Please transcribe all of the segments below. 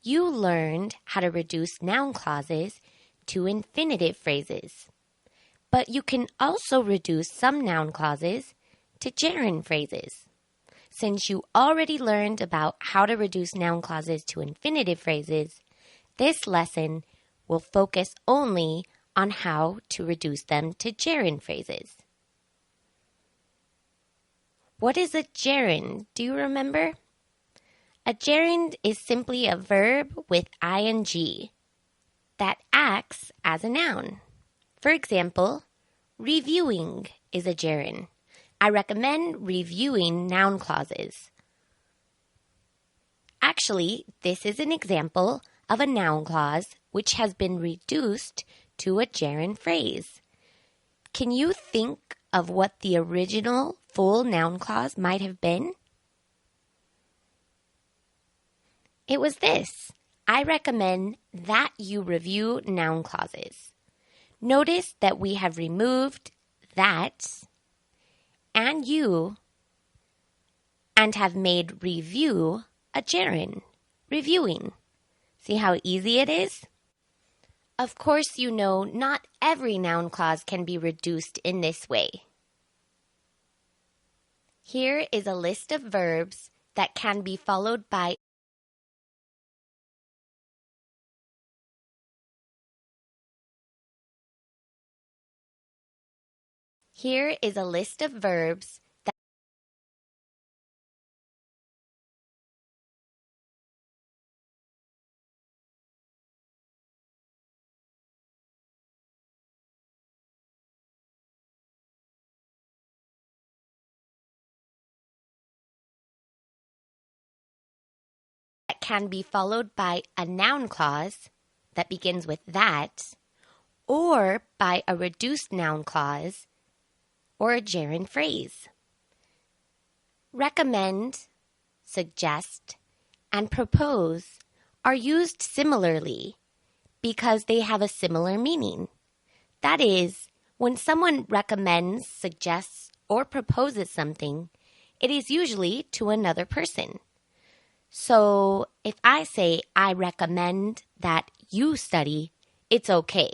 You learned how to reduce noun clauses to infinitive phrases. But you can also reduce some noun clauses to gerund phrases. Since you already learned about how to reduce noun clauses to infinitive phrases, this lesson will focus only on how to reduce them to gerund phrases. What is a gerund? Do you remember? A gerund is simply a verb with ing that acts as a noun. For example, reviewing is a gerund. I recommend reviewing noun clauses. Actually, this is an example of a noun clause which has been reduced to a gerund phrase. Can you think of what the original full noun clause might have been? It was this. I recommend that you review noun clauses. Notice that we have removed that and you and have made review a gerund, reviewing. See how easy it is? Of course, you know not every noun clause can be reduced in this way. Here is a list of verbs that can be followed by Here is a list of verbs that can be followed by a noun clause that begins with that, or by a reduced noun clause or a gerund phrase. Recommend, suggest, and propose are used similarly because they have a similar meaning. That is, when someone recommends, suggests, or proposes something, it is usually to another person. So if I say, I recommend that you study, it's okay.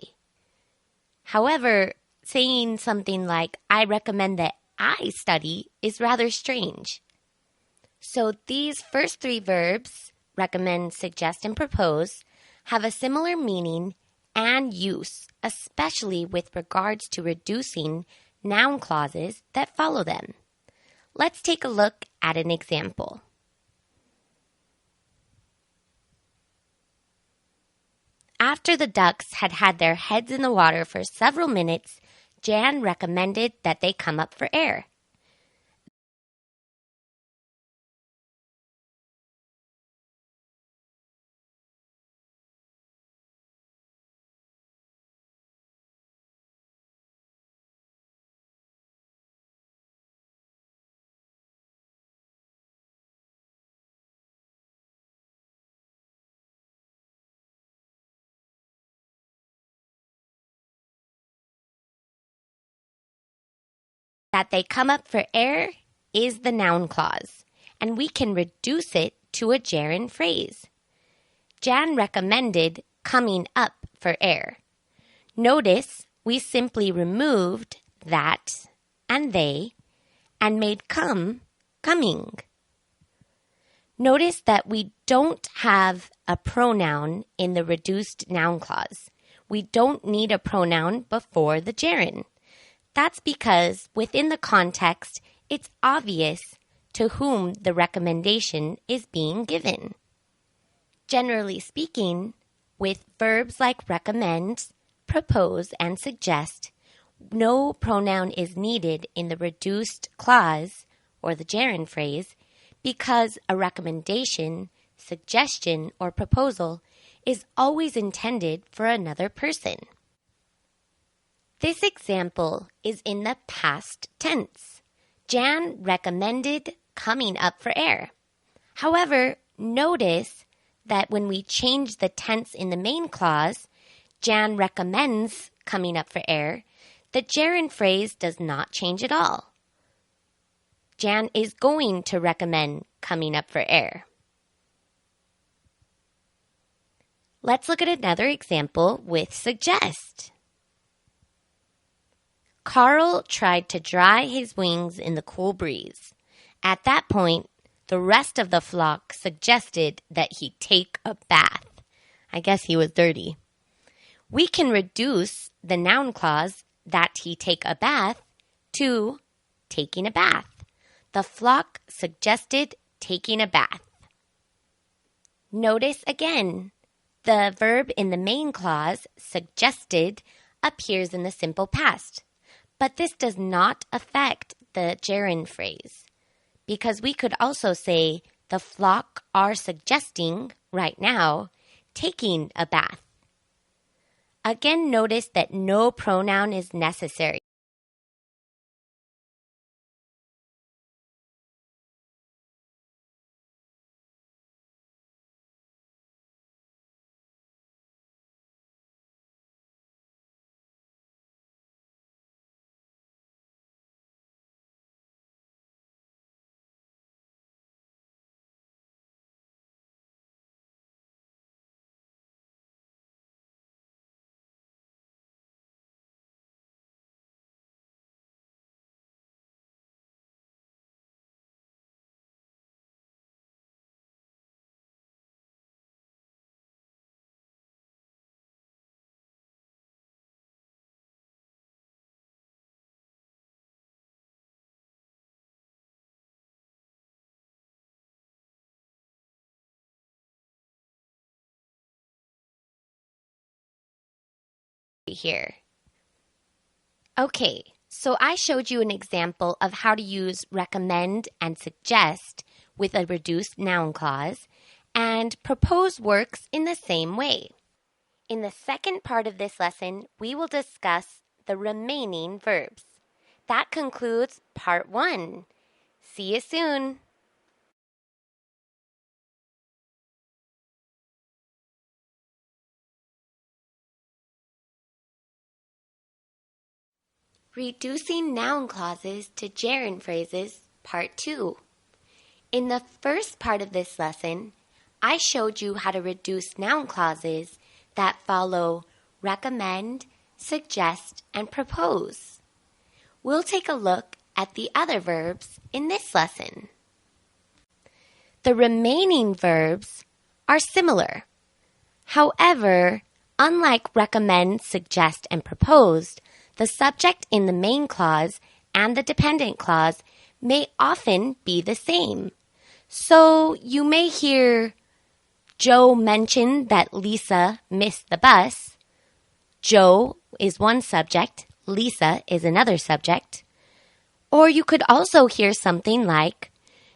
However, saying something like, I recommend that I study is rather strange. So these first three verbs, recommend, suggest, and propose, have a similar meaning and use, especially with regards to reducing noun clauses that follow them. Let's take a look at an example. After the ducks had had their heads in the water for several minutes, Jan recommended that they come up for air. That they come up for air is the noun clause, and we can reduce it to a gerund phrase. Jan recommended coming up for air. Notice we simply removed that and they and made come coming. Notice that we don't have a pronoun in the reduced noun clause. We don't need a pronoun before the gerund. That's because within the context, it's obvious to whom the recommendation is being given. Generally speaking, with verbs like recommend, propose, and suggest, no pronoun is needed in the reduced clause or the gerund phrase because a recommendation, suggestion, or proposal is always intended for another person. This example is in the past tense. Jan recommended coming up for air. However, notice that when we change the tense in the main clause, Jan recommends coming up for air, the gerund phrase does not change at all. Jan is going to recommend coming up for air. Let's look at another example with suggest. Carl tried to dry his wings in the cool breeze. At that point, the rest of the flock suggested that he take a bath. I guess he was dirty. We can reduce the noun clause that he take a bath to taking a bath. The flock suggested taking a bath. Notice again, the verb in the main clause, suggested, appears in the simple past. But this does not affect the gerund phrase, because we could also say the flock are suggesting, right now, taking a bath. Again, notice that no pronoun is necessary. Here. Okay, so I showed you an example of how to use recommend and suggest with a reduced noun clause, and propose works in the same way. In the second part of this lesson, we will discuss the remaining verbs. That concludes part 1. See you soon! Reducing noun clauses to gerund phrases, Part 2. In the first part of this lesson, I showed you how to reduce noun clauses that follow recommend, suggest, and propose. We'll take a look at the other verbs in this lesson. The remaining verbs are similar. However, unlike recommend, suggest, and propose, the subject in the main clause and the dependent clause may often be the same. So you may hear Joe mention that Lisa missed the bus. Joe is one subject, Lisa is another subject. Or you could also hear something like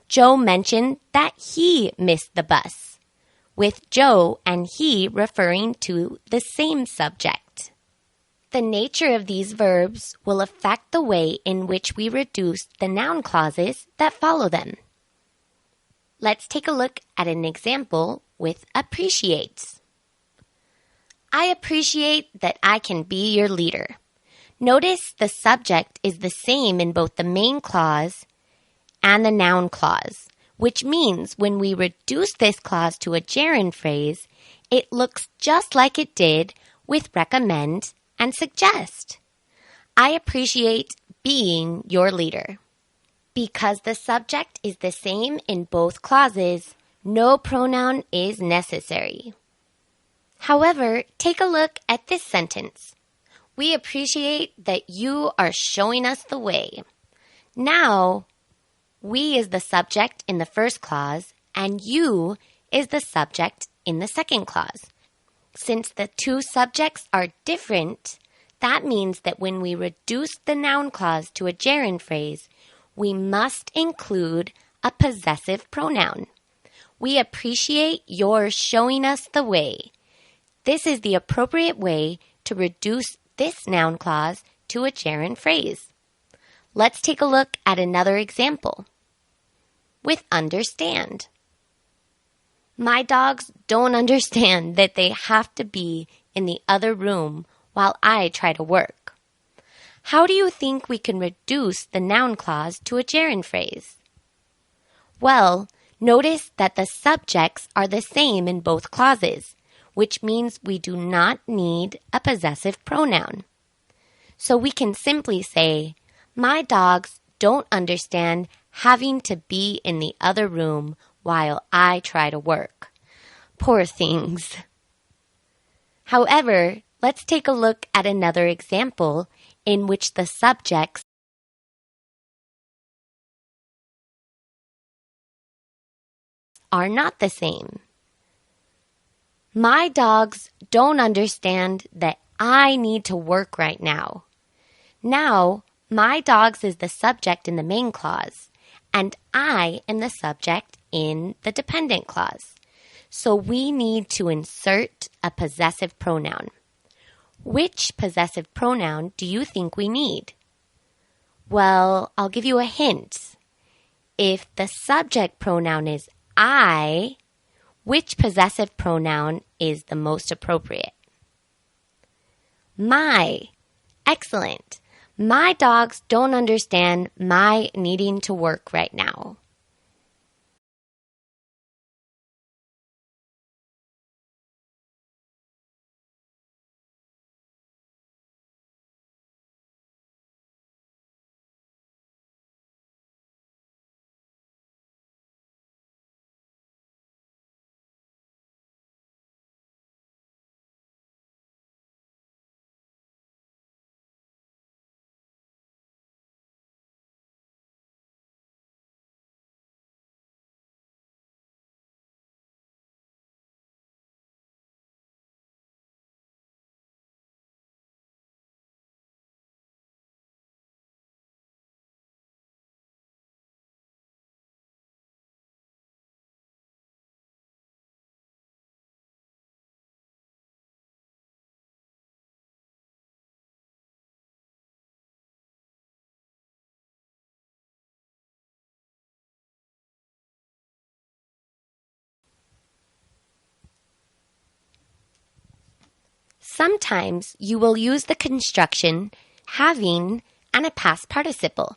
Joe mentioned that he missed the bus, with Joe and he referring to the same subject. The nature of these verbs will affect the way in which we reduce the noun clauses that follow them. Let's take a look at an example with appreciates. I appreciate that I can be your leader. Notice the subject is the same in both the main clause and the noun clause, which means when we reduce this clause to a gerund phrase, it looks just like it did with recommend and suggest. I appreciate being your leader. Because the subject is the same in both clauses, no pronoun is necessary. However, take a look at this sentence. We appreciate that you are showing us the way. Now, we is the subject in the first clause, and you is the subject in the second clause. Since the two subjects are different, that means that when we reduce the noun clause to a gerund phrase, we must include a possessive pronoun. We appreciate your showing us the way. This is the appropriate way to reduce this noun clause to a gerund phrase. Let's take a look at another example with understand. My dogs don't understand that they have to be in the other room while I try to work. How do you think we can reduce the noun clause to a gerund phrase? Well, notice that the subjects are the same in both clauses, which means we do not need a possessive pronoun. So we can simply say, my dogs don't understand having to be in the other room while I try to work. Poor things. However, let's take a look at another example in which the subjects are not the same. My dogs don't understand that I need to work right now. Now, my dogs is the subject in the main clause, and I am the subject in the dependent clause. So we need to insert a possessive pronoun. Which possessive pronoun do you think we need? Well, I'll give you a hint. If the subject pronoun is I, which possessive pronoun is the most appropriate? My. Excellent. My dogs don't understand my needing to work right now. Sometimes you will use the construction having and a past participle.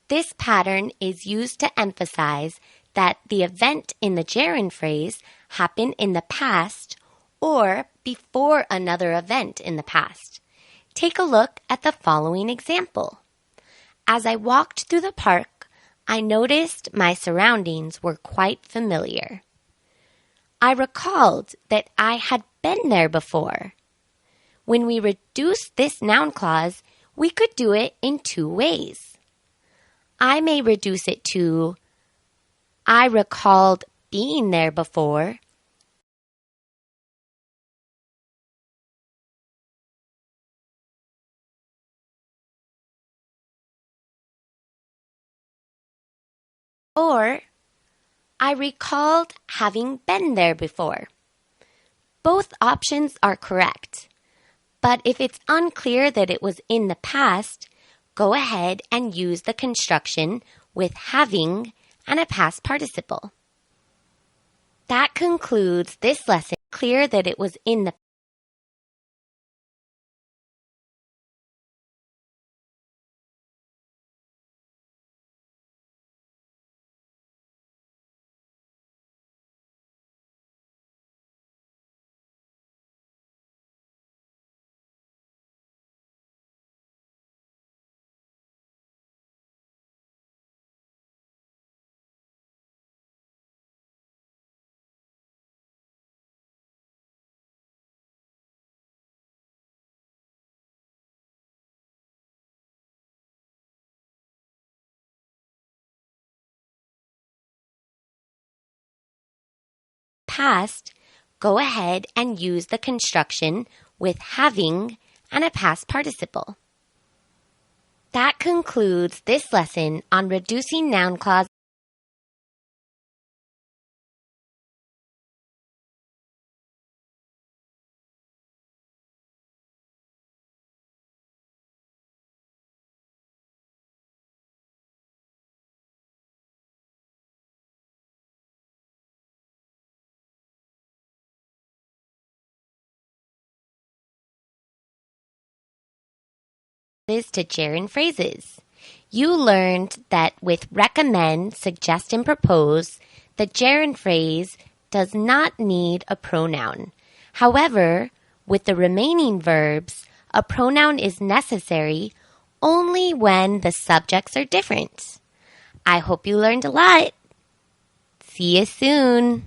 This pattern is used to emphasize that the event in the gerund phrase happened in the past or before another event in the past. Take a look at the following example. As I walked through the park, I noticed my surroundings were quite familiar. I recalled that I had been there before. When we reduce this noun clause, we could do it in two ways. I may reduce it to, I recalled being there before, or I recalled having been there before. Both options are correct, but if it's unclear that it was in the past, go ahead and use the construction with having and a past participle. That concludes this lesson. Clear that it was in the past, go ahead and use the construction with having and a past participle. That concludes this lesson on reducing noun clauses to gerund phrases. You learned that with recommend, suggest, and propose, the gerund phrase does not need a pronoun. However, with the remaining verbs, a pronoun is necessary only when the subjects are different. I hope you learned a lot. See you soon.